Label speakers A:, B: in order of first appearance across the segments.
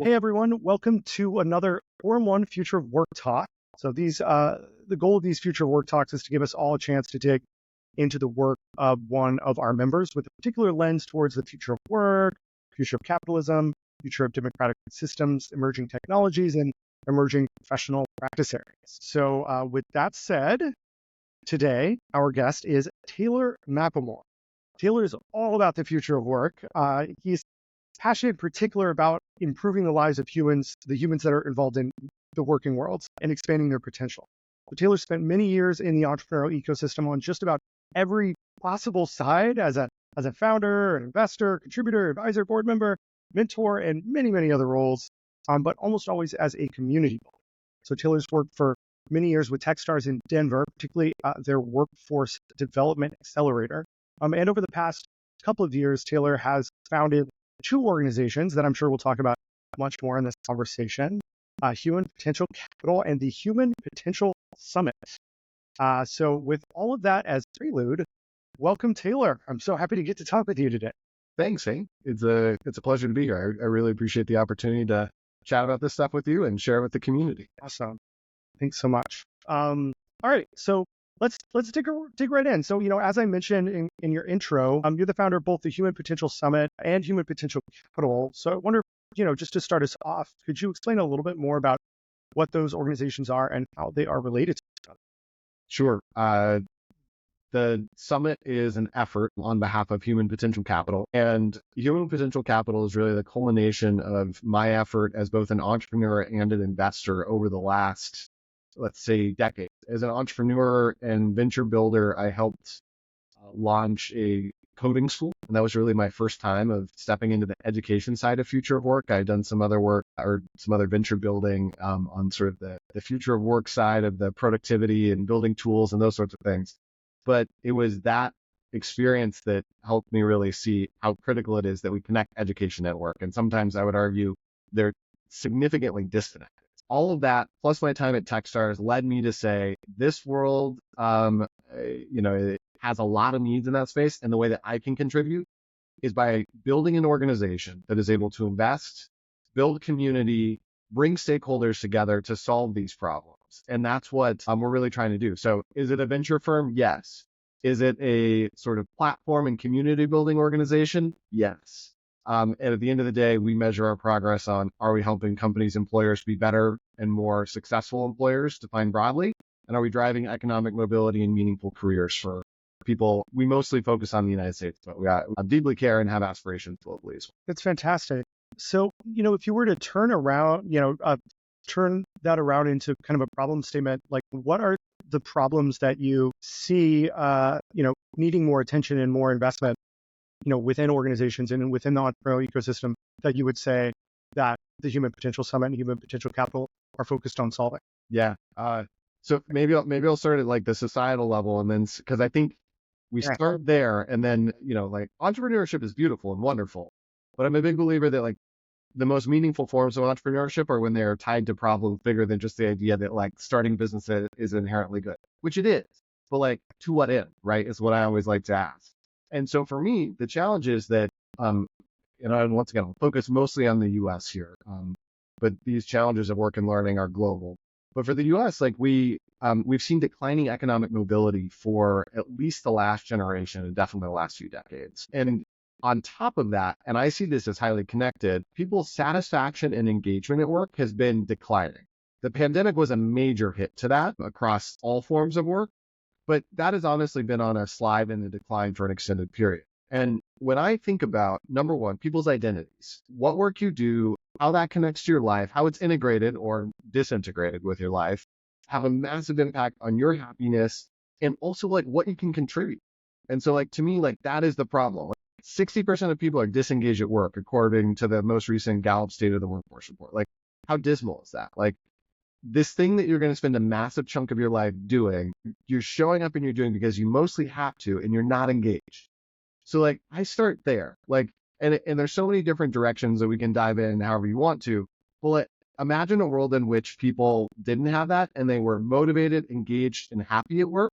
A: Hey everyone, welcome to another Forum One Future of Work Talk. So the goal of these Future of Work Talks is to give us all a chance to dig into the work of one of our members with a particular lens towards the future of work, future of capitalism, future of democratic systems, emerging technologies, and emerging professional practice areas. So with that said, today our guest is Taylor Mclemore. Taylor is all about the future of work. He's passionate in particular about improving the lives of humans, the humans that are involved in the working world, and expanding their potential. So Taylor spent many years in the entrepreneurial ecosystem on just about every possible side as a founder, an investor, contributor, advisor, board member, mentor, and many other roles, but almost always as a community builder. So Taylor's worked for many years with Techstars in Denver, particularly their workforce development accelerator. And over the past couple of years, Taylor has founded two organizations that I'm sure we'll talk about much more in this conversation, Human Potential Capital and the Human Potential Summit. So with all of that as prelude, welcome, Taylor. I'm so happy to get to talk with you today.
B: Thanks, Hank. It's a pleasure to be here. I really appreciate the opportunity to chat about this stuff with you and share it with the community.
A: Awesome. Thanks so much. All right, so let's dig right in. So, as I mentioned in your intro, you're the founder of both the Human Potential Summit and Human Potential Capital. So I wonder, just to start us off, could you explain a little bit more about what those organizations are and how they are related to each other?
B: Sure. The summit is an effort on behalf of Human Potential Capital, and Human Potential Capital is really the culmination of my effort as both an entrepreneur and an investor over the last, let's say, decade. As an entrepreneur and venture builder, I helped launch a coding school, and that was really my first time of stepping into the education side of future of work. I'd done some other work or some other venture building on sort of the future of work side of the productivity and building tools and those sorts of things. But it was that experience that helped me really see how critical it is that we connect education and work. And sometimes I would argue they're significantly disconnected. All of that, plus my time at Techstars, led me to say this world, it has a lot of needs in that space. And the way that I can contribute is by building an organization that is able to invest, build community, bring stakeholders together to solve these problems. And that's what we're really trying to do. So is it a venture firm? Yes. Is it a sort of platform and community building organization? Yes. And at the end of the day, we measure our progress on, are we helping companies, employers be better and more successful employers, defined broadly? And are we driving economic mobility and meaningful careers for people? We mostly focus on the United States, but we deeply care and have aspirations globally as well.
A: That's fantastic. So, if you were to turn that around into kind of a problem statement, like what are the problems that you see, needing more attention and more investment, within organizations and within the entrepreneurial ecosystem that you would say that the Human Potential Summit and Human Potential Capital are focused on solving?
B: Yeah. So maybe I'll start at like the societal level, and then because I think we start there, and then like entrepreneurship is beautiful and wonderful, but I'm a big believer that like the most meaningful forms of entrepreneurship are when they are tied to problems bigger than just the idea that like starting business is inherently good, which it is, but like to what end, right? Is what I always like to ask. And so for me, the challenge is that, once again, I'll focus mostly on the US here, but these challenges of work and learning are global. But for the US, like we've seen declining economic mobility for at least the last generation and definitely the last few decades. And on top of that, and I see this as highly connected, people's satisfaction and engagement at work has been declining. The pandemic was a major hit to that across all forms of work, but that has honestly been on a slide and a decline for an extended period. And when I think about, number one, people's identities, what work you do, how that connects to your life, how it's integrated or disintegrated with your life, have a massive impact on your happiness and also like what you can contribute. And so like to me, like that is the problem. 60% of people are disengaged at work, according to the most recent Gallup State of the Workforce report. Like, how dismal is that? Like, this thing that you're going to spend a massive chunk of your life doing, you're showing up and you're doing because you mostly have to, and you're not engaged. So, like, I start there. Like, and there's so many different directions that we can dive in however you want to. Well, imagine a world in which people didn't have that and they were motivated, engaged, and happy at work.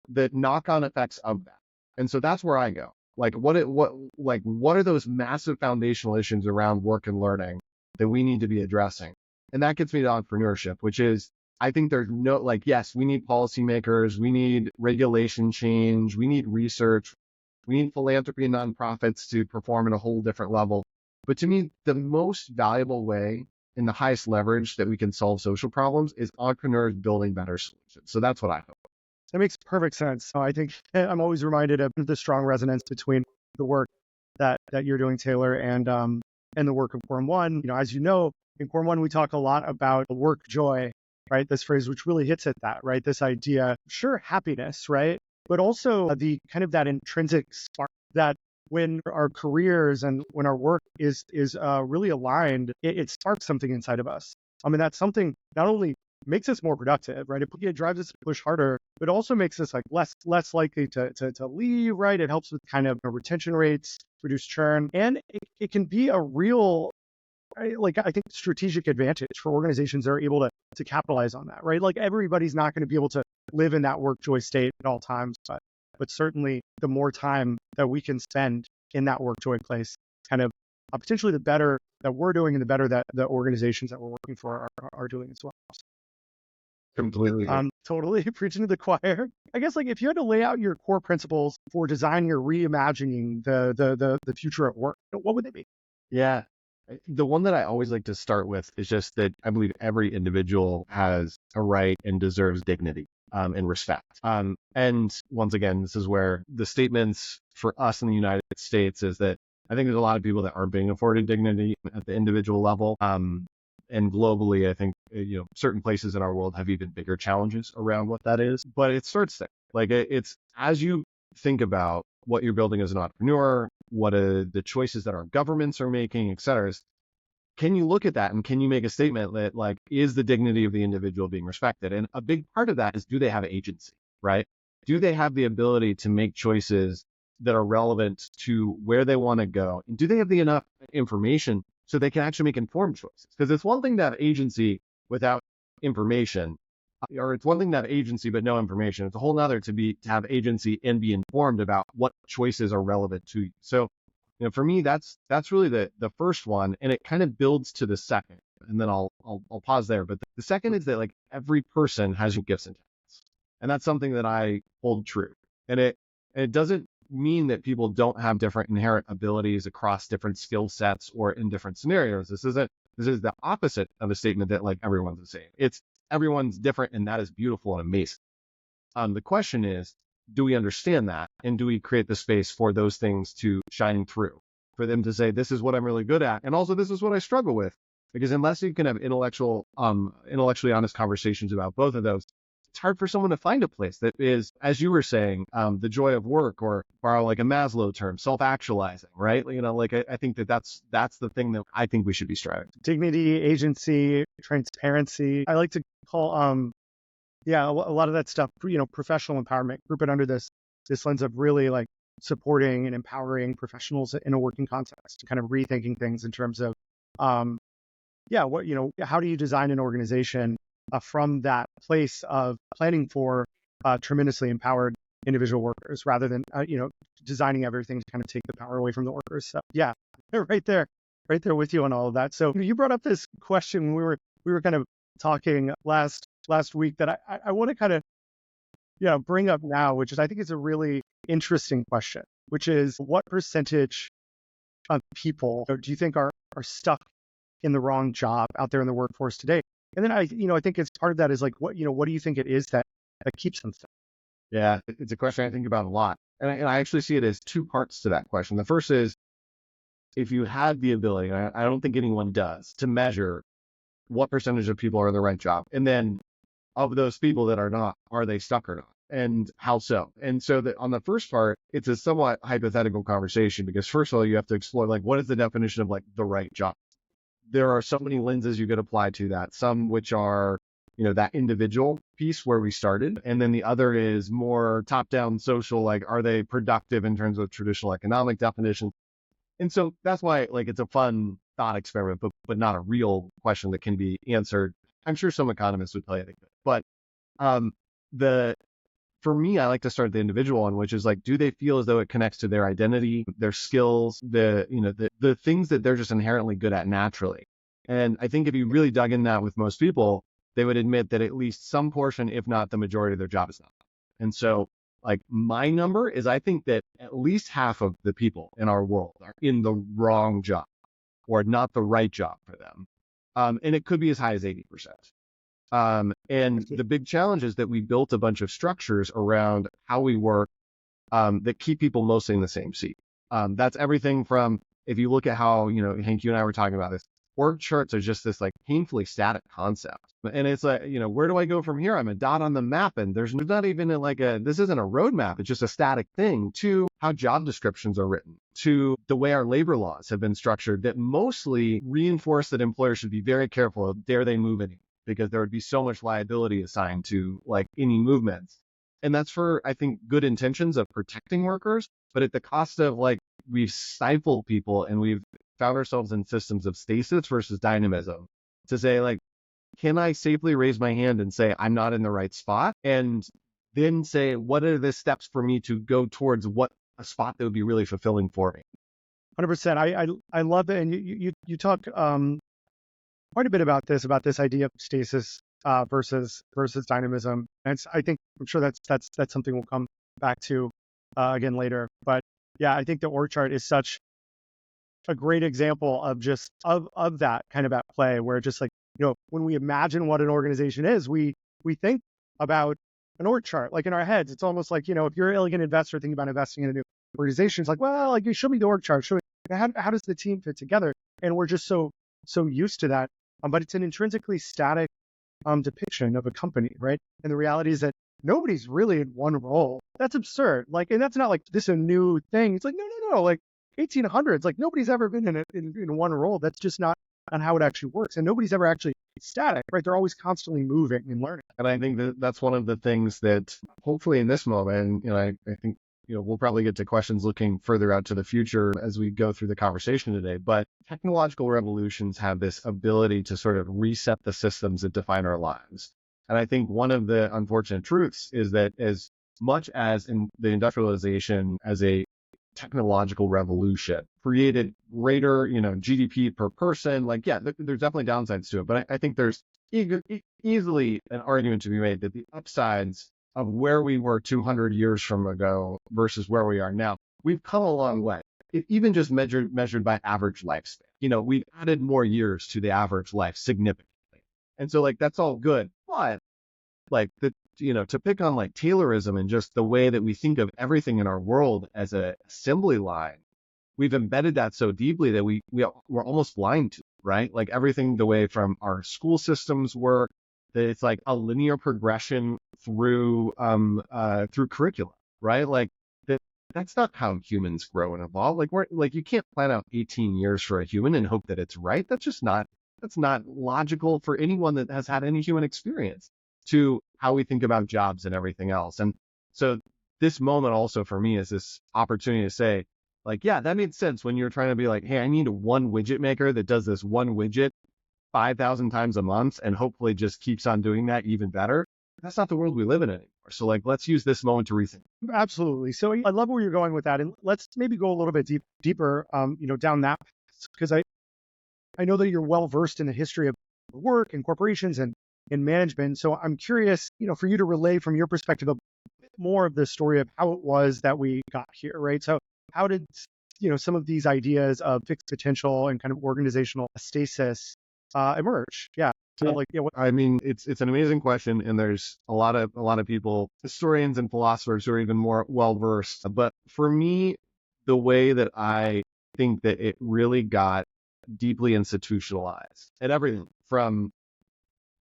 B: The knock-on effects of that. And so that's where I go. Like what are those massive foundational issues around work and learning that we need to be addressing. And that gets me to entrepreneurship, which is, I think there's no, like, yes, we need policymakers, we need regulation change, we need research, we need philanthropy and nonprofits to perform at a whole different level. But to me, the most valuable way and the highest leverage that we can solve social problems is entrepreneurs building better solutions. So that's what I hope.
A: That makes perfect sense. I think I'm always reminded of the strong resonance between the work that you're doing, Taylor, and the work of Quorum One. As you know, in Quorum One, we talk a lot about work joy, right? This phrase, which really hits at that, right? This idea, sure, happiness, right? But also the kind of that intrinsic spark that when our careers and when our work is really aligned, it sparks something inside of us. I mean, that's something not only makes us more productive, right? It drives us to push harder, but also makes us like less likely to leave, right? It helps with kind of retention rates, reduce churn, and it can be a real, like, I think, strategic advantage for organizations that are able to capitalize on that, right? Like, everybody's not going to be able to live in that work joy state at all times, but certainly the more time that we can spend in that work joy place, kind of potentially the better that we're doing and the better that the organizations that we're working for are doing as well.
B: Completely.
A: Totally preaching to the choir. I guess, like, if you had to lay out your core principles for designing or reimagining the future of work, what would they be?
B: Yeah. The one that I always like to start with is just that I believe every individual has a right and deserves dignity and respect. And once again, this is where the statements for us in the United States is that I think there's a lot of people that aren't being afforded dignity at the individual level. And globally, I think, certain places in our world have even bigger challenges around what that is. But it starts there. Like, it's as you think about what you're building as an entrepreneur, what are the choices that our governments are making, et cetera, can you look at that and can you make a statement that, like, is the dignity of the individual being respected? And a big part of that is, do they have agency, right? Do they have the ability to make choices that are relevant to where they want to go? And do they have the enough information so they can actually make informed choices? Because it's one thing to have agency without information, or it's one thing to have agency but no information. It's a whole nother to have agency and be informed about what choices are relevant to you. So, for me, that's really the first one, and it kind of builds to the second. And then I'll pause there. But the second is that, like, every person has gifts and talents, and that's something that I hold true. And it doesn't mean that people don't have different inherent abilities across different skill sets or in different scenarios. This is the opposite of a statement that, like, everyone's the same. It's everyone's different, and that is beautiful and amazing. The question is, do we understand that? And do we create the space for those things to shine through, for them to say, this is what I'm really good at, and also this is what I struggle with? Because unless you can have intellectually honest conversations about both of those, it's hard for someone to find a place that is, as you were saying, the joy of work, or borrow like a Maslow term, self-actualizing, right? I think that's the thing that I think we should be striving.
A: Dignity, agency, transparency. I like to call, a lot of that stuff, professional empowerment, group it under this lens of really, like, supporting and empowering professionals in a working context, kind of rethinking things in terms of, how do you design an organization from that place of planning for tremendously empowered individual workers, rather than, designing everything to kind of take the power away from the workers. So, yeah, right there with you on all of that. So you brought up this question when we were kind of talking last week that I want to kind of, bring up now, which is, I think, is a really interesting question, which is, what percentage of people do you think are stuck in the wrong job out there in the workforce today? And then I think it's part of that is, like, what do you think it is that keeps them stuck?
B: Yeah, it's a question I think about a lot. And I actually see it as two parts to that question. The first is, if you had the ability, and I don't think anyone does, to measure what percentage of people are in the right job, and then of those people that are not, are they stuck or not? And how so? And so on the first part, it's a somewhat hypothetical conversation, because first of all, you have to explore, like, what is the definition of, like, the right job? There are so many lenses you could apply to that, some which are, that individual piece where we started. And then the other is more top-down social, like, are they productive in terms of traditional economic definition? And so that's why, like, it's a fun thought experiment, but not a real question that can be answered. I'm sure some economists would tell you that. But for me, I like to start the individual one, which is, like, do they feel as though it connects to their identity, their skills, the things that they're just inherently good at naturally? And I think if you really dug in that with most people, they would admit that at least some portion, if not the majority of their job is not. And so like my number is I think that at least half of the people in our world are in the wrong job or not the right job for them. And it could be as high as 80%. And the big challenge is that we built a bunch of structures around how we work that keep people mostly in the same seat. That's everything from, if you look at how, Hank, you and I were talking about this, org charts are just this like painfully static concept. And it's like, where do I go from here? I'm a dot on the map and there's not even this isn't a roadmap. It's just a static thing, to how job descriptions are written, to the way our labor laws have been structured that mostly reinforce that employers should be very careful of dare they move any, because there would be so much liability assigned to like any movements. And that's for, I think, good intentions of protecting workers, but at the cost of like, we've stifled people and we've found ourselves in systems of stasis versus dynamism to say like, can I safely raise my hand and say, I'm not in the right spot? And then say, what are the steps for me to go towards what a spot that would be really fulfilling for me?
A: 100%. I love it. And you talk quite a bit about this idea of stasis versus dynamism. And I'm sure that's something we'll come back to again later. But yeah, I think the org chart is such a great example of just of that kind of at play, where just like, when we imagine what an organization is, we think about an org chart. Like in our heads, it's almost like, if you're an elegant investor thinking about investing in a new organization, it's like, well, like, you show me the org chart. How does the team fit together? And we're just so used to that. But it's an intrinsically static depiction of a company, right? And the reality is that nobody's really in one role. That's absurd. Like, and that's not like this a new thing. It's like, no. Like 1800s, like nobody's ever been in one role. That's just not on how it actually works. And nobody's ever actually static, right? They're always constantly moving and learning.
B: And I think that's one of the things that hopefully in this moment, I think, we'll probably get to questions looking further out to the future as we go through the conversation today. But technological revolutions have this ability to sort of reset the systems that define our lives. And I think one of the unfortunate truths is that as much as in the industrialization as a technological revolution created greater, GDP per person, like, yeah, there's definitely downsides to it. But I think there's easily an argument to be made that the upsides of where we were 200 years from ago versus where we are now, we've come a long way. Even just measured by average lifespan, we've added more years to the average life significantly. And so like, that's all good. But like to pick on like Taylorism and just the way that we think of everything in our world as a assembly line, we've embedded that so deeply that we're almost blind to, right? Like everything, the way from our school systems work, that it's like a linear progression through curricula, right? Like that's not how humans grow and evolve. Like you can't plan out 18 years for a human and hope that it's right. That's not logical for anyone that has had any human experience to how we think about jobs and everything else. And so this moment also for me is this opportunity to say, like, yeah, that made sense when you're trying to be like, hey, I need one widget maker that does this one widget 5,000 times a month and hopefully just keeps on doing that even better. That's not the world we live in anymore. So like, let's use this moment to rethink.
A: Absolutely. So I love where you're going with that. And let's maybe go a little bit deeper, down that, because I know that you're well versed in the history of work and corporations and in management. So I'm curious, for you to relay from your perspective a bit more of the story of how it was that we got here, right? So how did, some of these ideas of fixed potential and kind of organizational stasis emerge? Yeah. So like, yeah.
B: I mean, it's an amazing question, and there's a lot of people, historians and philosophers, who are even more well versed. But for me, the way that I think that it really got deeply institutionalized, and everything from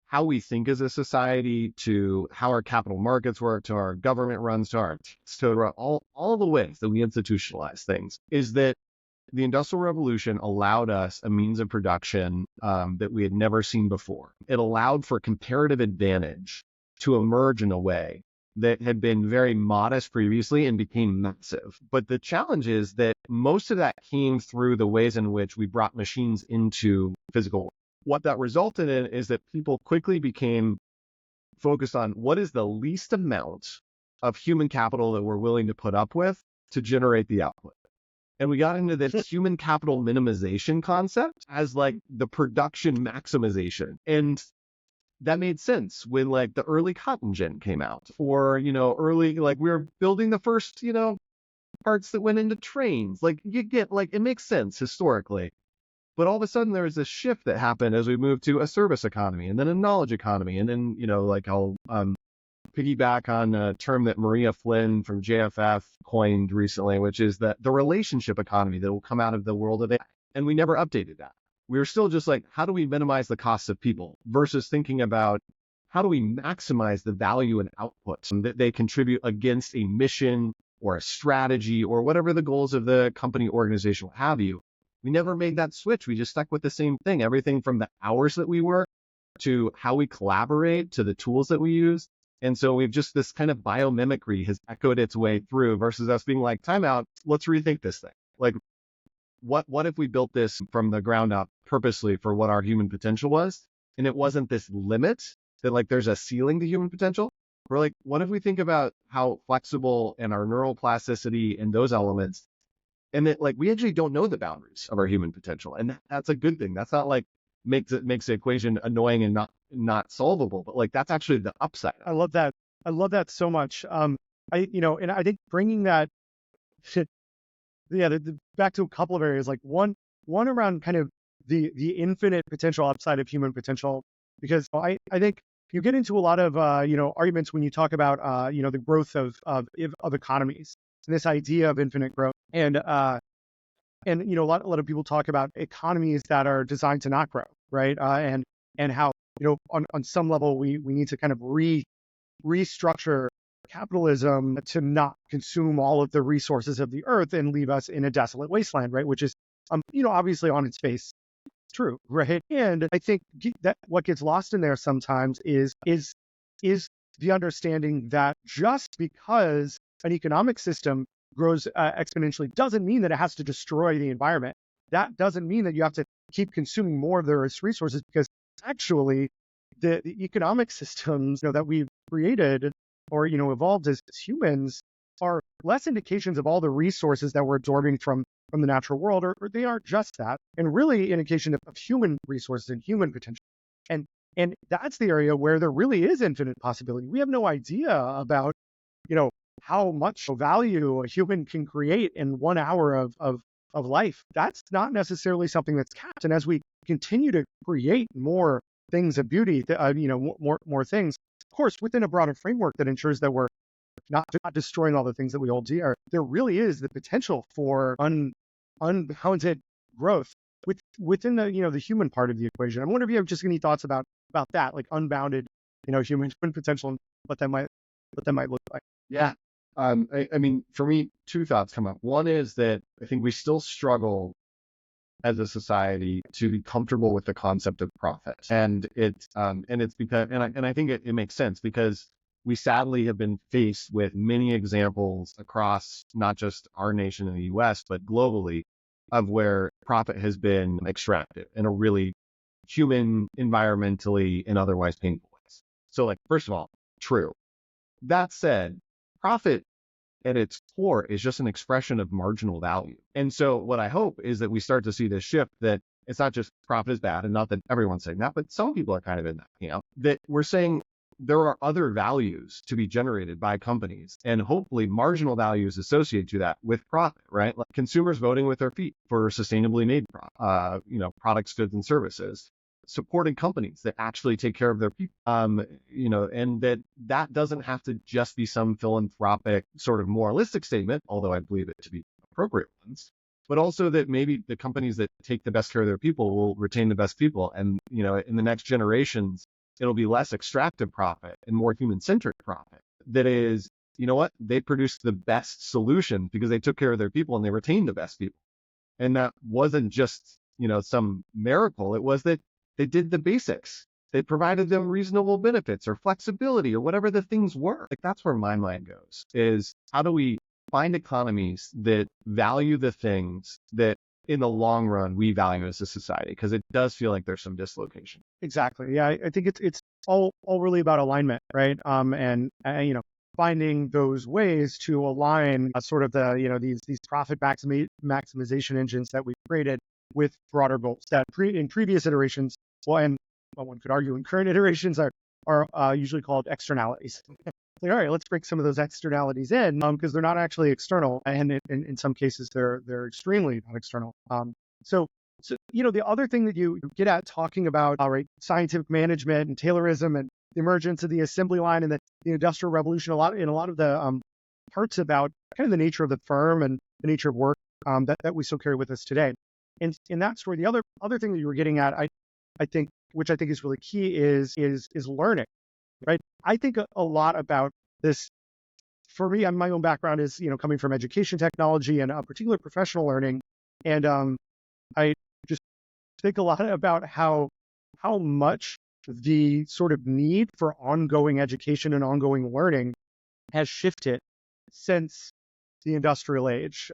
B: how we think as a society to how our capital markets work to our government runs to our all the ways that we institutionalize things, is that the Industrial Revolution allowed us a means of production that we had never seen before. It allowed for comparative advantage to emerge in a way that had been very modest previously and became massive. But the challenge is that most of that came through the ways in which we brought machines into physical world. What that resulted in is that people quickly became focused on what is the least amount of human capital that we're willing to put up with to generate the output. And we got into this human capital minimization concept as like the production maximization. And that made sense when like the early cotton gin came out, or, early, like we were building the first, parts that went into trains. Like you get, like, it makes sense historically. But all of a sudden there was this shift that happened as we moved to a service economy and then a knowledge economy. And then, like I'll piggyback on a term that Maria Flynn from JFF coined recently, which is that the relationship economy that will come out of the world of AI. And we never updated that. We were still just like, how do we minimize the costs of people versus thinking about how do we maximize the value and output that they contribute against a mission or a strategy or whatever the goals of the company, organization, what have you. We never made that switch. We just stuck with the same thing. Everything from the hours that we work to how we collaborate to the tools that we use. And so we've just, this kind of biomimicry has echoed its way through versus us being like, time out, let's rethink this thing. Like, what if we built this from the ground up purposely for what our human potential was? And it wasn't this limit that like there's a ceiling to human potential. We're like, what if we think about how flexible and our neural plasticity and those elements, and that like we actually don't know the boundaries of our human potential. And that's a good thing. That's not like makes the equation annoying and not solvable, but like that's actually the upside.
A: I love that. I love that so much. And I think bringing that, back to a couple of areas, like one around kind of the infinite potential upside of human potential, because I think you get into a lot of arguments when you talk about the growth of economies and this idea of infinite growth, and a lot of people talk about economies that are designed to not grow, right? And how on some level we need to kind of restructure capitalism to not consume all of the resources of the earth and leave us in a desolate wasteland, right? Which is obviously on its face true, right? And I think that what gets lost in there sometimes is the understanding that just because an economic system grows exponentially doesn't mean that it has to destroy the environment. That doesn't mean that you have to keep consuming more of the Earth's resources, because actually the economic systems that we've created or evolved as humans are less indications of all the resources that we're absorbing from the natural world, or they aren't just that, and really indication of human resources and human potential. And that's the area where there really is infinite possibility. We have no idea about how much value a human can create in 1 hour of life. That's not necessarily something that's capped. And as we continue to create more things of beauty, more things, of course, within a broader framework that ensures that we're not destroying all the things that we hold dear, there really is the potential for unbounded growth within the human part of the equation. I wonder if you have just any thoughts about that, like unbounded, human potential, and what that might look like.
B: Yeah. I mean, for me, two thoughts come up. One is that I think we still struggle as a society to be comfortable with the concept of profit, and it's because, and I think it makes sense because we sadly have been faced with many examples across not just our nation in the U.S. but globally of where profit has been extracted in a really human, environmentally, and otherwise painful ways. So, like, first of all, true. That said, profit at its core is just an expression of marginal value. And so what I hope is that we start to see this shift, that it's not just profit is bad, and not that everyone's saying that, but some people are kind of in that, that we're saying there are other values to be generated by companies, and hopefully marginal values associated to that with profit, right? Like consumers voting with their feet for sustainably made products, goods, and services, supporting companies that actually take care of their people, and that doesn't have to just be some philanthropic sort of moralistic statement, although I believe it to be appropriate ones, but also that maybe the companies that take the best care of their people will retain the best people. And, in the next generations, it'll be less extractive profit and more human-centric profit. That is, they produced the best solution because they took care of their people and they retained the best people. And that wasn't just, some miracle. It was that they did the basics. They provided them reasonable benefits or flexibility or whatever the things were. Like, that's where my mind goes, is how do we find economies that value the things that in the long run we value as a society? Because it does feel like there's some dislocation.
A: Exactly. Yeah, I think it's all really about alignment, right? And finding those ways to align sort of these profit maximization engines that we've created with broader goals that in previous iterations, and one could argue in current iterations are usually called externalities. Like, all right, let's bring some of those externalities in because they're not actually external, and in some cases they're extremely not external. So the other thing that you get at talking about, right, scientific management and Taylorism and the emergence of the assembly line and the Industrial Revolution, a lot of the parts about kind of the nature of the firm and the nature of work that we still carry with us today. And in that story, the other thing that you were getting at, I think, which I think is really key, is learning, right? I think a lot about this. For me, my own background is coming from education technology and particular professional learning, and I just think a lot about how much the sort of need for ongoing education and ongoing learning has shifted since the industrial age.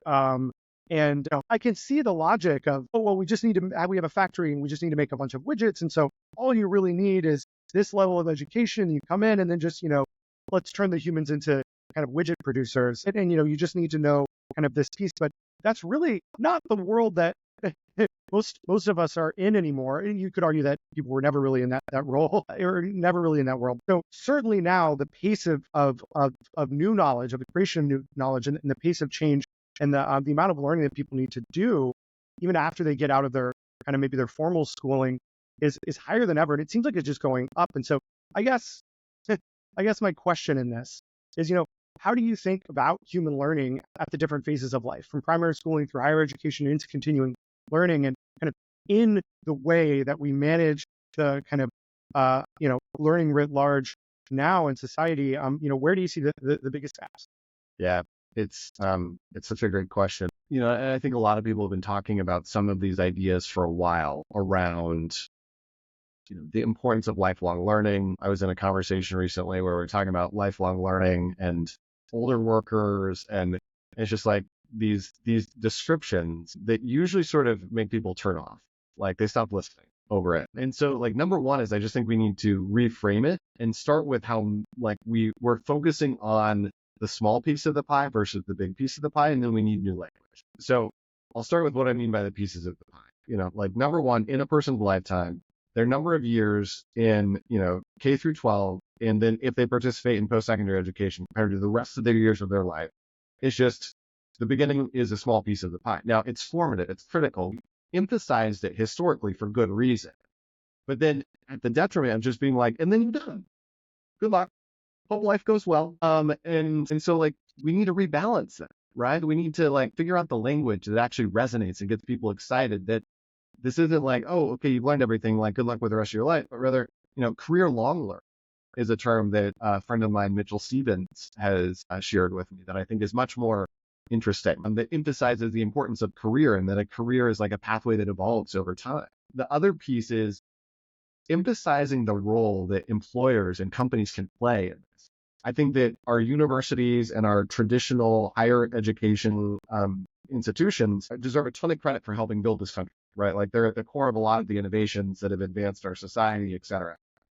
A: And I can see the logic of, oh, well, we have a factory and we just need to make a bunch of widgets. And so all you really need is this level of education. You come in and then just, let's turn the humans into kind of widget producers. And you just need to know kind of this piece. But that's really not the world that most of us are in anymore. And you could argue that people were never really in that role or never really in that world. So certainly now the pace of new knowledge, of the creation of new knowledge, and the pace of change and the amount of learning that people need to do, even after they get out of their kind of maybe their formal schooling, is higher than ever. And it seems like it's just going up. And so I guess my question in this is, how do you think about human learning at the different phases of life, from primary schooling through higher education into continuing learning, and kind of in the way that we manage the kind of learning writ large now in society? Where do you see the biggest gaps?
B: Yeah. It's such a great question. And I think a lot of people have been talking about some of these ideas for a while around, the importance of lifelong learning. I was in a conversation recently where we were talking about lifelong learning and older workers, and it's just like these descriptions that usually sort of make people turn off, like they stop listening over it. And so, like, number one is I just think we need to reframe it and start with how, like, we're focusing on the small piece of the pie versus the big piece of the pie, and then we need new language. So I'll start with what I mean by the pieces of the pie. Like, number one, in a person's lifetime, their number of years in, K through 12, and then if they participate in post-secondary education compared to the rest of their years of their life, it's just the beginning is a small piece of the pie. Now, it's formative, it's critical. We emphasized it historically for good reason. But then at the detriment of just being like, and then you're done. Good luck. Hope life goes well. And so, like, we need to rebalance that, right? We need to, like, figure out the language that actually resonates and gets people excited, that this isn't like, oh, okay, you've learned everything, like, good luck with the rest of your life, but rather, career long learning is a term that a friend of mine, Mitchell Stevens, has shared with me that I think is much more interesting, that emphasizes the importance of career, and that a career is like a pathway that evolves over time. The other piece is emphasizing the role that employers and companies can play in this. I think that our universities and our traditional higher education institutions deserve a ton of credit for helping build this country, right? Like, they're at the core of a lot of the innovations that have advanced our society, et cetera.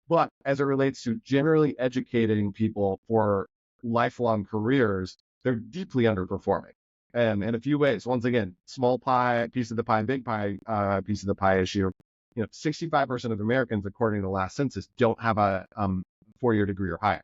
B: But as it relates to generally educating people for lifelong careers, they're deeply underperforming. And in a few ways, once again, small pie, piece of the pie, big pie, piece of the pie issue. 65% of Americans, according to the last census, don't have a 4-year degree or higher.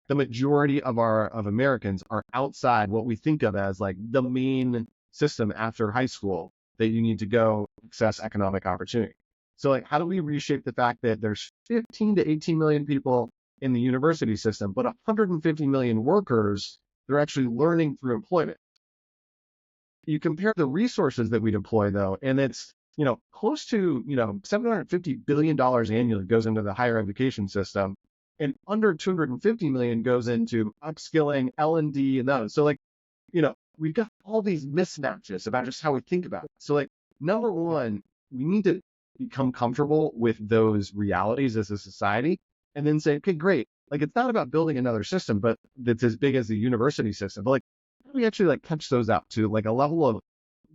B: The majority of Americans are outside what we think of as, like, the main system after high school that you need to go access economic opportunity. So, like, how do we reshape the fact that there's 15 to 18 million people in the university system, but 150 million workers that are actually learning through employment? You compare the resources that we deploy, though, and it's, close to, $750 billion annually goes into the higher education system, and under 250 million goes into upskilling, L&D, and those. So, like, we've got all these mismatches about just how we think about it. So, like, number one, we need to become comfortable with those realities as a society, and then say, okay, great. Like, it's not about building another system, but that's as big as the university system. But, like, how do we actually, like, catch those out to, like, a level of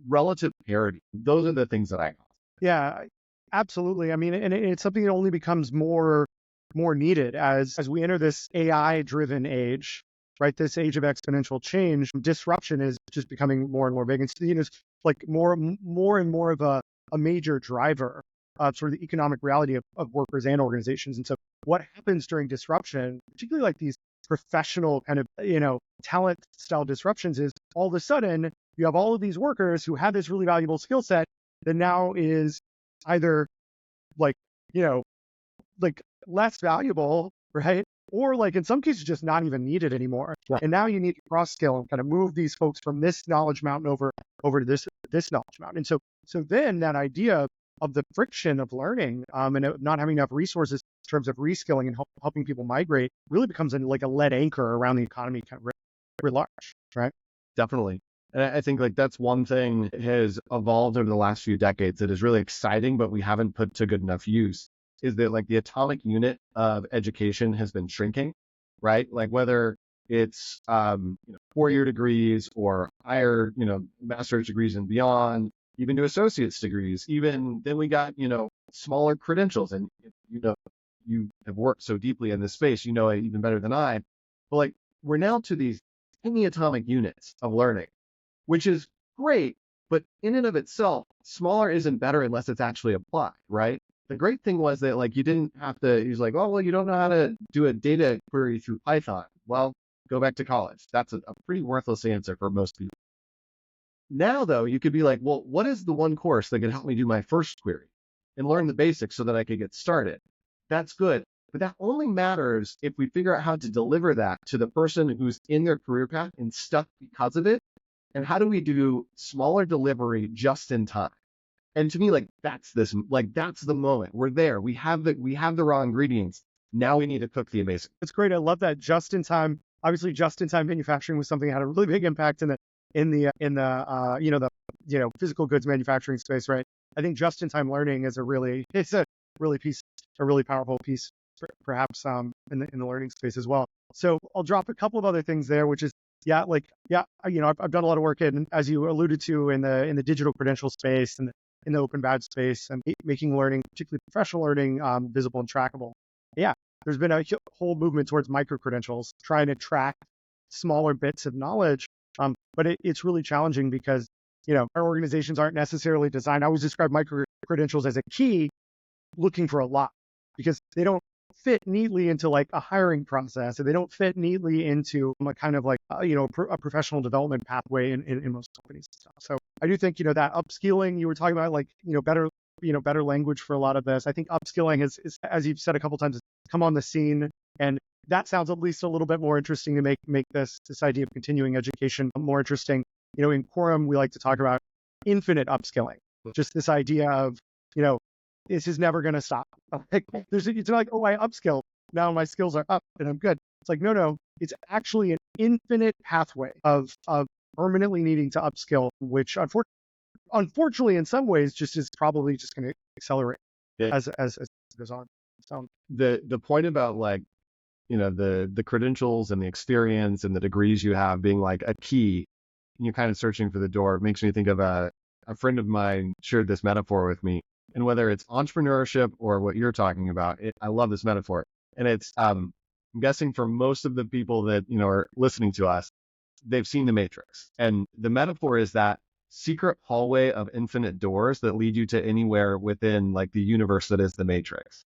B: relative parity? Those are the things that I call.
A: Yeah, absolutely. I mean, and it's something that only becomes more needed as we enter this AI-driven age. right? This age of exponential change, disruption is just becoming more and more big. And so, it's like more and more of a major driver of sort of the economic reality of workers and organizations. And so what happens during disruption, particularly like these professional kind of, talent style disruptions, is all of a sudden you have all of these workers who have this really valuable skill set that now is either like, like less valuable, right? Or like in some cases just not even needed anymore.
B: Yeah.
A: And now you need to cross skill and kind of move these folks from this knowledge mountain over to this knowledge mountain. And so then that idea of the friction of learning and not having enough resources in terms of reskilling and helping people migrate really becomes like a lead anchor around the economy kind of writ large, right?
B: Definitely. And I think like that's one thing that has evolved over the last few decades that is really exciting, but we haven't put to good enough use, is that like the atomic unit of education has been shrinking, right? Like whether it's 4-year degrees or higher, master's degrees and beyond, even to associate's degrees, even then we got, smaller credentials. And, you have worked so deeply in this space, it even better than I. But like we're now to these tiny atomic units of learning, which is great, but in and of itself, smaller isn't better unless it's actually applied, right? The great thing was that like you didn't have to, he's like, oh, well, you don't know how to do a data query through Python. Well, go back to college. That's a pretty worthless answer for most people. Now, though, you could be like, well, what is the one course that could help me do my first query and learn the basics so that I could get started? That's good. But that only matters if we figure out how to deliver that to the person who's in their career path and stuck because of it. And how do we do smaller delivery just in time? And to me, that's the moment. We're there. We have the raw ingredients. Now we need to cook the amazing.
A: It's great. I love that just in time. Obviously, just in time manufacturing was something that had a really big impact in the physical goods manufacturing space, right? I think just in time learning is a really powerful piece, perhaps in the learning space as well. So I'll drop a couple of other things there, which is I've done a lot of work in, as you alluded to, in the digital credential space and in the open badge space, and making learning, particularly professional learning, visible and trackable. Yeah, there's been a whole movement towards micro credentials, trying to track smaller bits of knowledge. But it's really challenging because our organizations aren't necessarily designed. I always describe micro credentials as a key looking for a lot, because they don't fit neatly into like a hiring process, and they don't fit neatly into a kind of like a professional development pathway in most companies and stuff. So I do think that upskilling you were talking about, like better language for a lot of this. I think upskilling is, as you've said a couple times, come on the scene, and that sounds at least a little bit more interesting to make this idea of continuing education more interesting. In Quorum we like to talk about infinite upskilling, just this idea of this is never going to stop. It's not like, oh, I upskill, now my skills are up and I'm good. It's like, no, it's actually an infinite pathway of permanently needing to upskill, which unfortunately in some ways just is probably just going to accelerate as it goes on. So
B: the point about like, the credentials and the experience and the degrees you have being like a key, and you're kind of searching for the door, makes me think of a friend of mine shared this metaphor with me. And whether it's entrepreneurship or what you're talking about, I love this metaphor. And it's, I'm guessing for most of the people that, are listening to us, they've seen The Matrix. And the metaphor is that secret hallway of infinite doors that lead you to anywhere within like the universe that is The Matrix.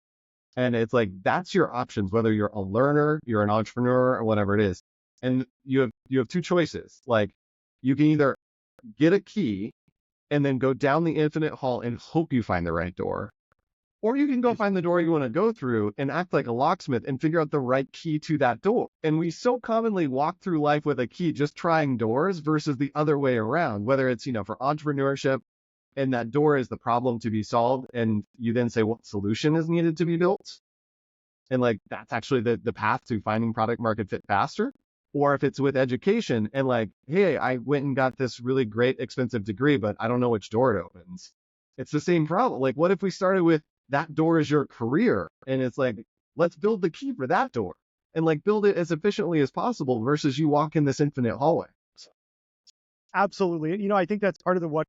B: And it's like, that's your options, whether you're a learner, you're an entrepreneur, or whatever it is. And you have two choices. Like, you can either get a key and then go down the infinite hall and hope you find the right door. Or you can go find the door you want to go through and act like a locksmith and figure out the right key to that door. And we so commonly walk through life with a key, just trying doors, versus the other way around, whether it's, for entrepreneurship, and that door is the problem to be solved. And you then say, what solution is needed to be built? And like, that's actually the path to finding product market fit faster. Or if it's with education and like, hey, I went and got this really great expensive degree, but I don't know which door it opens. It's the same problem. Like, what if we started with that door is your career? And it's like, let's build the key for that door and like build it as efficiently as possible versus you walk in this infinite hallway.
A: Absolutely. I think that's part of what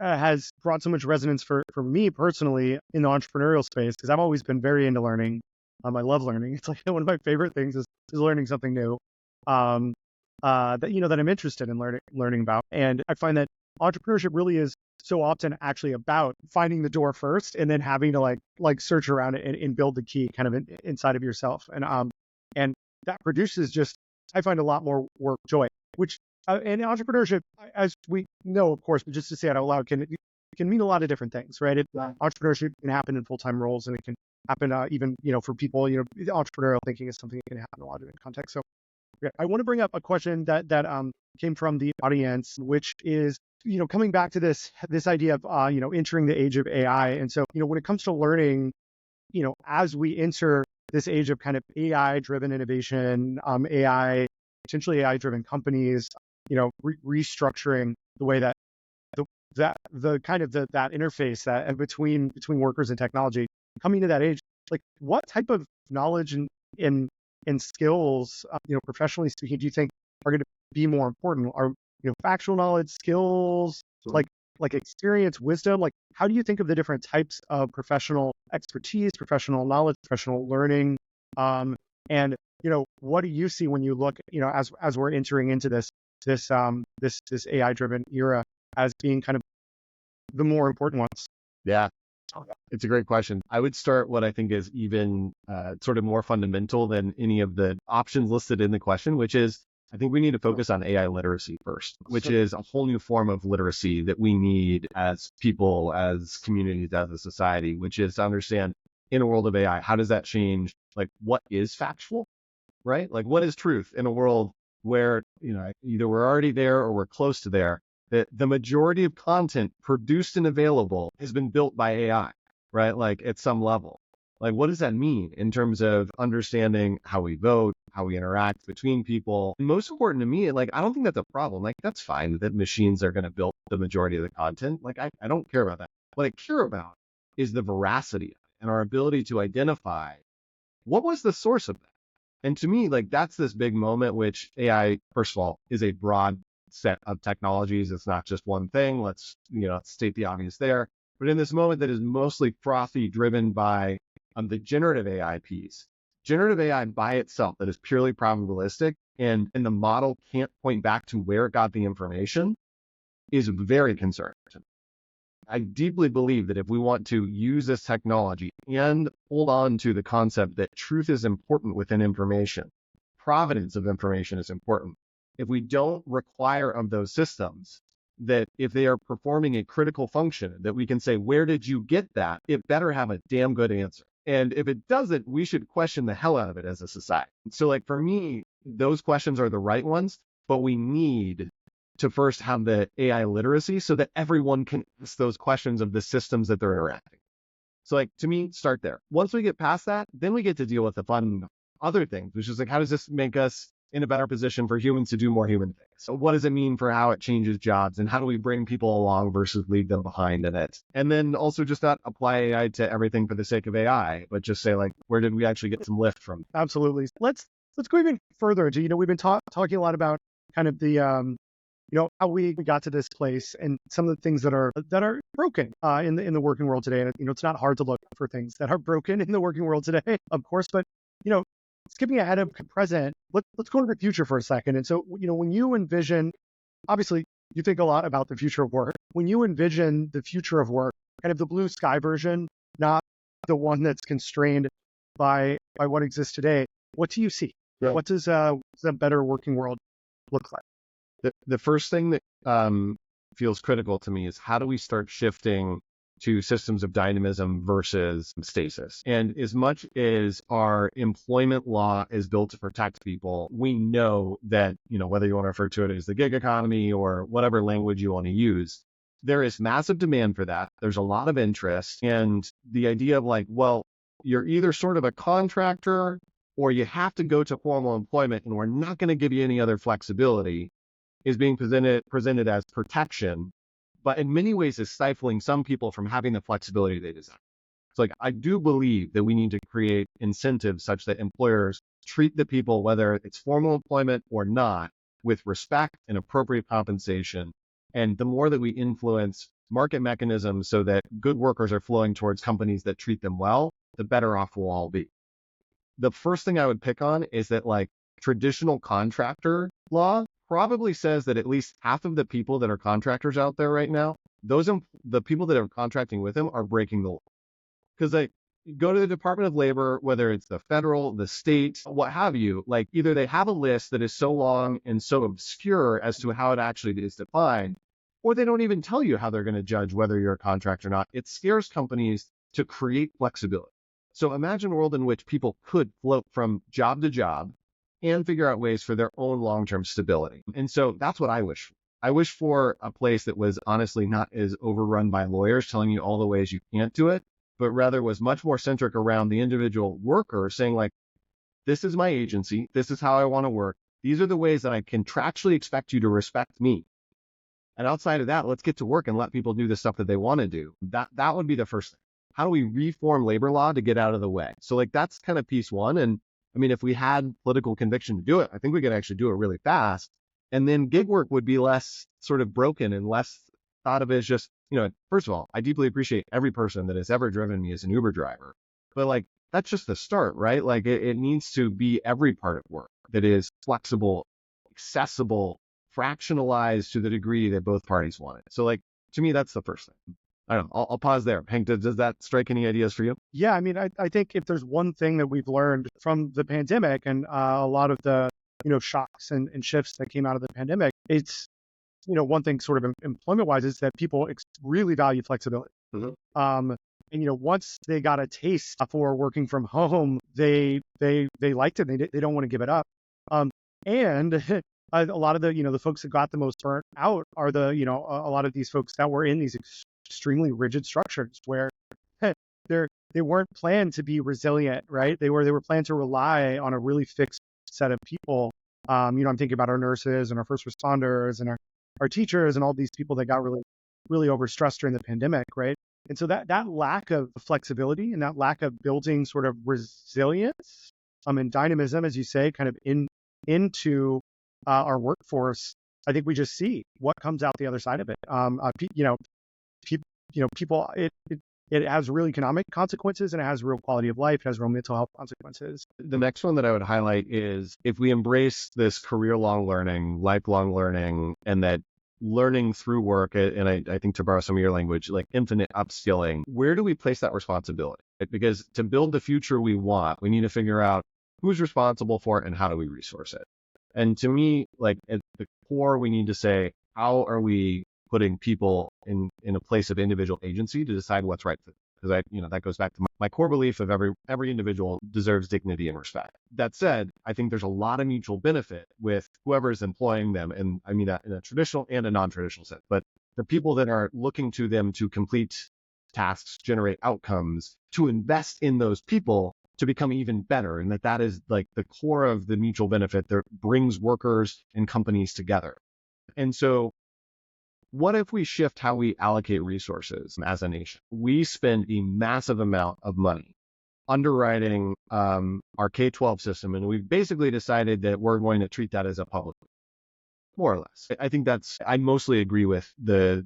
A: has brought so much resonance for me personally in the entrepreneurial space, because I've always been very into learning. I love learning. It's like one of my favorite things is learning something new. Um, that I'm interested in learning about. And I find that entrepreneurship really is so often actually about finding the door first and then having to like search around it and build the key kind of inside of yourself. And that produces just, I find, a lot more work joy, which and entrepreneurship, as we know, of course, but just to say it out loud, can mean a lot of different things, right? Entrepreneurship can happen in full-time roles, and it can happen even, for people, entrepreneurial thinking is something that can happen in a lot of different contexts. So yeah, I want to bring up a question that came from the audience, which is, coming back to this idea of, entering the age of AI. And so, when it comes to learning, as we enter this age of kind of AI-driven innovation, potentially AI-driven companies, restructuring the way that that interface that between workers and technology, coming to that age, like what type of knowledge and skills, professionally speaking, do you think are going to be more important? Are, factual knowledge, skills, like experience, wisdom? Like, how do you think of the different types of professional expertise, professional knowledge, professional learning? And what do you see when you look, as we're entering into this AI-driven era as being kind of the more important ones?
B: Yeah, it's a great question. I would start what I think is even sort of more fundamental than any of the options listed in the question, which is I think we need to focus on AI literacy first, which is a whole new form of literacy that we need as people, as communities, as a society, which is to understand in a world of AI, how does that change? Like, what is factual, right? Like, what is truth in a world where, either we're already there or we're close to there? That the majority of content produced and available has been built by AI, right? Like at some level. Like, what does that mean in terms of understanding how we vote, how we interact between people? And most important to me, like, I don't think that's a problem. Like, that's fine that machines are going to build the majority of the content. Like, I don't care about that. What I care about is the veracity and our ability to identify what was the source of that. And to me, like, that's this big moment, which AI, first of all, is a broad set of technologies. It's not just one thing. Let's state the obvious there. But in this moment that is mostly frothy, driven by the generative AI piece, generative AI by itself that is purely probabilistic, and the model can't point back to where it got the information, is very concerning. I deeply believe that if we want to use this technology and hold on to the concept that truth is important within information, provenance of information is important. If we don't require of those systems that if they are performing a critical function, that we can say, where did you get that? It better have a damn good answer. And if it doesn't, we should question the hell out of it as a society. So like for me, those questions are the right ones, but we need to first have the AI literacy so that everyone can ask those questions of the systems that they're interacting. So like, to me, start there. Once we get past that, then we get to deal with the fun other things, which is like, how does this make us in a better position for humans to do more human things? So what does it mean for how it changes jobs, and how do we bring people along versus leave them behind in it? And then also just not apply AI to everything for the sake of AI, but just say like, where did we actually get some lift from?
A: Absolutely. Let's go even further into, we've been talking a lot about kind of the, how we got to this place and some of the things that are broken in the working world today. And it's not hard to look for things that are broken in the working world today, of course, but skipping ahead of present, let's go to the future for a second. And so, when you envision, obviously you think a lot about the future of work. When you envision the future of work, kind of the blue sky version, not the one that's constrained by what exists today, what do you see? Yeah. What does a better working world look like?
B: The first thing that feels critical to me is how do we start shifting to systems of dynamism versus stasis? And as much as our employment law is built to protect people, we know that, whether you want to refer to it as the gig economy or whatever language you want to use, there is massive demand for that. There's a lot of interest. And the idea of like, well, you're either sort of a contractor or you have to go to formal employment and we're not going to give you any other flexibility is being presented as protection, but in many ways is stifling some people from having the flexibility they desire. So like, I do believe that we need to create incentives such that employers treat the people, whether it's formal employment or not, with respect and appropriate compensation. And the more that we influence market mechanisms so that good workers are flowing towards companies that treat them well, the better off we'll all be. the first thing I would pick on is that like traditional contractor law probably says that at least half of the people that are contractors out there right now, the people that are contracting with them are breaking the law. Because like you go to the Department of Labor, whether it's the federal, the state, what have you, like either they have a list that is so long and so obscure as to how it actually is defined, or they don't even tell you how they're going to judge whether you're a contractor or not. It scares companies to create flexibility. So imagine a world in which people could float from job to job and figure out ways for their own long-term stability. And so that's what I wish for. I wish for a place that was honestly not as overrun by lawyers telling you all the ways you can't do it, but rather was much more centric around the individual worker saying like, this is my agency. This is how I want to work. These are the ways that I contractually expect you to respect me. And outside of that, let's get to work and let people do the stuff that they want to do. That would be the first thing. How do we reform labor law to get out of the way? So like, that's kind of piece one. And I mean, if we had political conviction to do it, I think we could actually do it really fast. And then gig work would be less sort of broken and less thought of as just, first of all, I deeply appreciate every person that has ever driven me as an Uber driver. But like, that's just the start, right? Like it needs to be every part of work that is flexible, accessible, fractionalized to the degree that both parties want it. So like, to me, that's the first thing. I don't know. I'll pause there. Hank, does that strike any ideas for you?
A: Yeah, I mean, I think if there's one thing that we've learned from the pandemic and a lot of the, shocks and shifts that came out of the pandemic, it's, one thing sort of employment-wise is that people really value flexibility. And, once they got a taste for working from home, they liked it. They don't want to give it up. And a lot of the folks that got the most burnt out are a lot of these folks that were in these extremely rigid structures where they weren't planned to be resilient, right? They were planned to rely on a really fixed set of people. I'm thinking about our nurses and our first responders and our teachers and all these people that got really, really overstressed during the pandemic, right? And so that lack of flexibility and that lack of building sort of resilience and dynamism, as you say, kind of into our workforce, I think we just see what comes out the other side of it. People, it has real economic consequences and it has real quality of life. It has real mental health consequences.
B: The next one that I would highlight is if we embrace this career-long learning, lifelong learning, and that learning through work, and I think to borrow some of your language, like infinite upskilling, where do we place that responsibility? Because to build the future we want, we need to figure out who's responsible for it and how do we resource it. And to me, like at the core, we need to say, how are we putting people in a place of individual agency to decide what's right for them? Because that goes back to my core belief of every individual deserves dignity and respect. That said, I think there's a lot of mutual benefit with whoever is employing them. And I mean that in a traditional and a non-traditional sense, but the people that are looking to them to complete tasks, generate outcomes, to invest in those people to become even better. And that is like the core of the mutual benefit that brings workers and companies together. And so what if we shift how we allocate resources as a nation? We spend a massive amount of money underwriting our K-12 system, and we've basically decided that we're going to treat that as a public, more or less. I think I mostly agree with that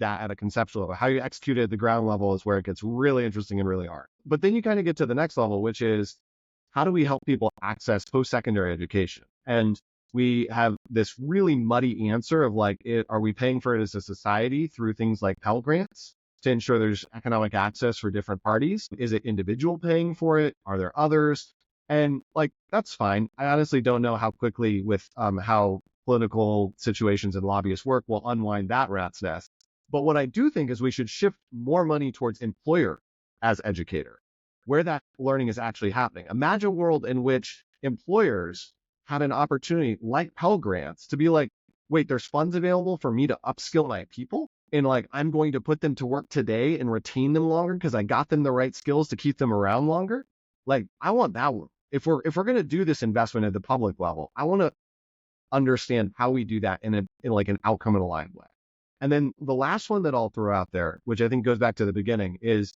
B: at a conceptual level. How you execute it at the ground level is where it gets really interesting and really hard. But then you kind of get to the next level, which is how do we help people access post-secondary education? And we have this really muddy answer of like, are we paying for it as a society through things like Pell Grants to ensure there's economic access for different parties? Is it individual paying for it? Are there others? And like, that's fine. I honestly don't know how quickly with how political situations and lobbyists work will unwind that rat's nest. But what I do think is we should shift more money towards employer as educator, where that learning is actually happening. Imagine a world in which employers had an opportunity like Pell Grants to be like, wait, there's funds available for me to upskill my people. And like, I'm going to put them to work today and retain them longer because I got them the right skills to keep them around longer. Like, I want that one. If we're going to do this investment at the public level, I want to understand how we do that in like an outcome and aligned way. And then the last one that I'll throw out there, which I think goes back to the beginning, is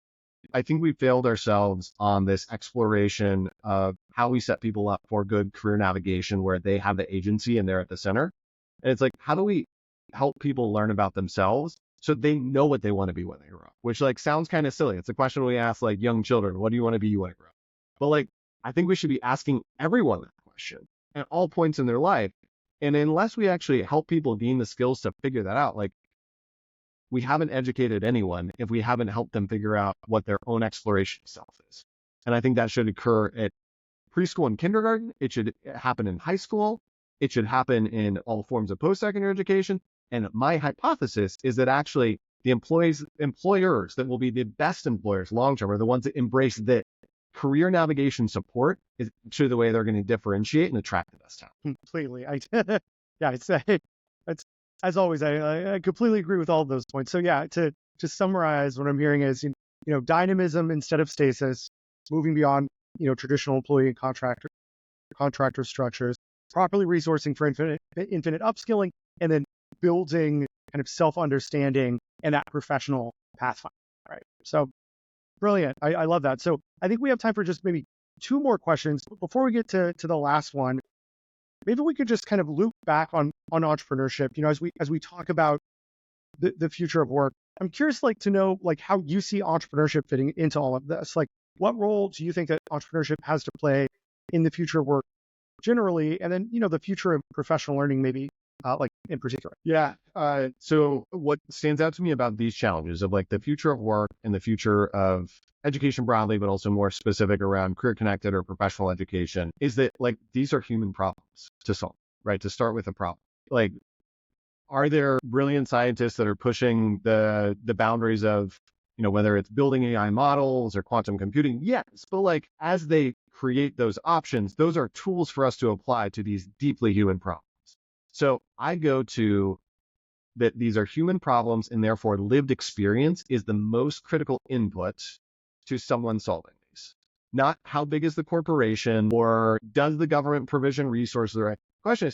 B: I think we failed ourselves on this exploration of how we set people up for good career navigation where they have the agency and they're at the center. And it's like, how do we help people learn about themselves so they know what they want to be when they grow up? Which like sounds kind of silly. It's a question we ask like young children, what do you want to be when you grow up? But like, I think we should be asking everyone that question at all points in their life. And unless we actually help people gain the skills to figure that out, like we haven't educated anyone if we haven't helped them figure out what their own exploration of self is. And I think that should occur at preschool and kindergarten. It should happen in high school. It should happen in all forms of post-secondary education. And my hypothesis is that actually the employers that will be the best employers long-term are the ones that embrace that career navigation support is actually the way they're going to differentiate and attract the best talent.
A: Completely. I'd say it's, as always, I completely agree with all of those points. So yeah, to summarize, what I'm hearing is, dynamism instead of stasis, moving beyond, traditional employee and contractor structures, properly resourcing for infinite upskilling, and then building kind of self-understanding and that professional pathfinder, right? So brilliant. I love that. So I think we have time for just maybe 2 more questions. Before we get to the last one, maybe we could just kind of loop back on entrepreneurship, as we talk about the future of work. I'm curious, to know, how you see entrepreneurship fitting into all of this. What role do you think that entrepreneurship has to play in the future of work generally, and then, the future of professional learning, maybe, in particular?
B: Yeah. So what stands out to me about these challenges of the future of work and the future of education broadly, but also more specific around career connected or professional education, is that these are human problems to solve, right? To start with a problem. Are there brilliant scientists that are pushing the boundaries of, whether it's building AI models or quantum computing? Yes, but as they create those options, those are tools for us to apply to these deeply human problems. So I go to that these are human problems, and therefore lived experience is the most critical input to someone solving these. Not how big is the corporation or does the government provision resources. The right question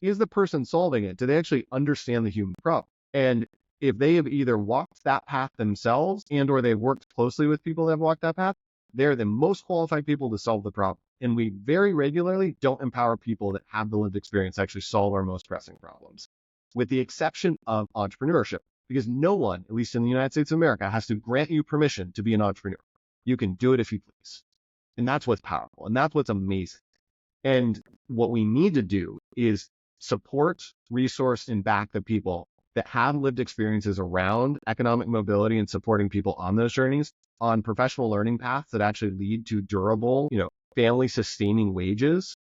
B: is the person solving it, do they actually understand the human problem? And if they have either walked that path themselves and or they've worked closely with people that have walked that path, they're the most qualified people to solve the problem. And we very regularly don't empower people that have the lived experience to actually solve our most pressing problems, with the exception of entrepreneurship, because no one, at least in the United States of America, has to grant you permission to be an entrepreneur. You can do it if you please. And that's what's powerful. And that's what's amazing. And what we need to do is support, resource, and back the people that have lived experiences around economic mobility and supporting people on those journeys, on professional learning paths that actually lead to durable, family sustaining wages,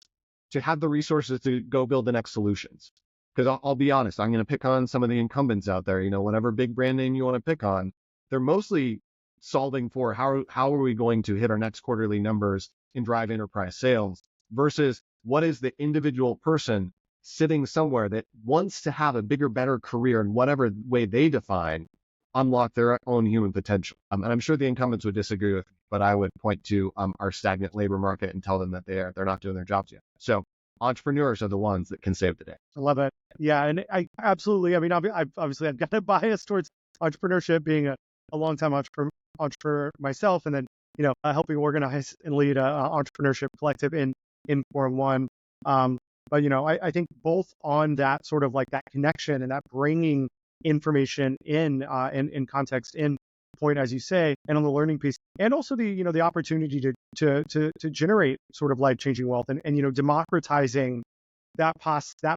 B: to have the resources to go build the next solutions. Because I'll be honest, I'm going to pick on some of the incumbents out there, whatever big brand name you want to pick on, they're mostly solving for how are we going to hit our next quarterly numbers and drive enterprise sales, versus what is the individual person sitting somewhere that wants to have a bigger, better career in whatever way they define, unlock their own human potential. And I'm sure the incumbents would disagree with me, but I would point to our stagnant labor market and tell them that they're not doing their jobs yet. So entrepreneurs are the ones that can save the day.
A: I love it. Yeah, and I absolutely. I mean, obviously, I've got a bias towards entrepreneurship, being a long-time entrepreneur myself, and then helping organize and lead a entrepreneurship collective in Forum One. But I think both on that sort of that connection and that bringing information in context in point, as you say, and on the learning piece, and also the opportunity to generate sort of life-changing wealth, and democratizing that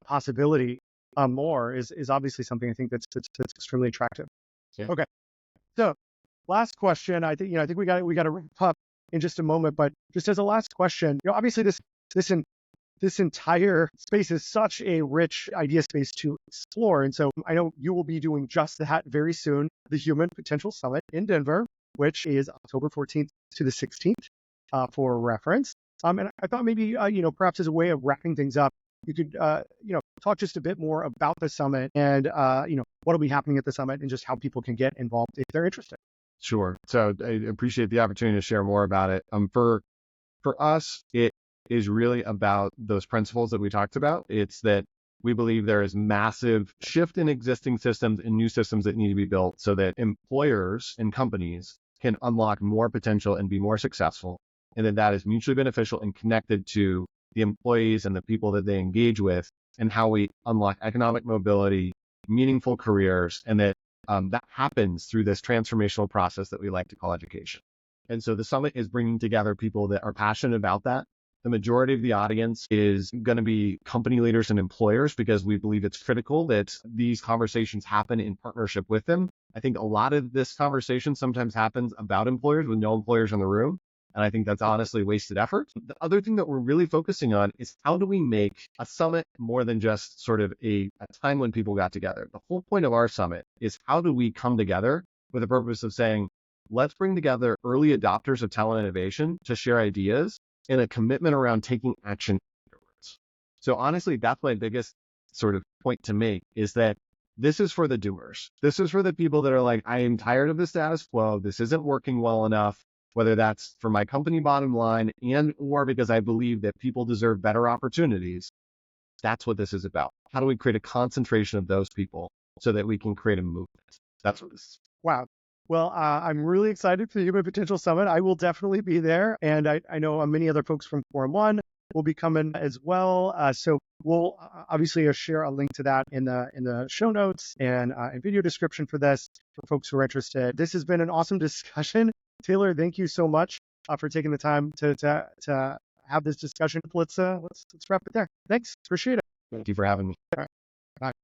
A: possibility more is obviously something I think that's extremely attractive.
B: Yeah.
A: Okay, so last question. I think we got to wrap up in just a moment, but just as a last question, obviously this entire space is such a rich idea space to explore. And so I know you will be doing just that very soon, the Human Potential Summit in Denver, which is October 14th to the 16th for reference. And I thought maybe, perhaps as a way of wrapping things up, you could, talk just a bit more about the summit and, what will be happening at the summit and just how people can get involved if they're interested.
B: Sure. So I appreciate the opportunity to share more about it. For us, it is really about those principles that we talked about. It's that we believe there is massive shift in existing systems and new systems that need to be built so that employers and companies can unlock more potential and be more successful. And that is mutually beneficial and connected to the employees and the people that they engage with, and how we unlock economic mobility, meaningful careers, and that happens through this transformational process that we like to call education. And so the summit is bringing together people that are passionate about that. The majority of the audience is going to be company leaders and employers because we believe it's critical that these conversations happen in partnership with them. I think a lot of this conversation sometimes happens about employers with no employers in the room. And I think that's honestly wasted effort. The other thing that we're really focusing on is how do we make a summit more than just sort of a time when people got together. The whole point of our summit is how do we come together with the purpose of saying, let's bring together early adopters of talent innovation to share ideas and a commitment around taking action afterwards. So honestly, that's my biggest sort of point to make is that this is for the doers. This is for the people that are like, I am tired of the status quo. This isn't working well enough, whether that's for my company bottom line and or because I believe that people deserve better opportunities. That's what this is about. How do we create a concentration of those people so that we can create a movement? That's what this is.
A: Wow. Well, I'm really excited for the Human Potential Summit. I will definitely be there. And I know many other folks from Forum One will be coming as well. So we'll obviously share a link to that in the show notes and video description for this for folks who are interested. This has been an awesome discussion. Taylor, thank you so much for taking the time to have this discussion. Let's wrap it there. Thanks. Appreciate it.
B: Thank you for having me.
A: All right.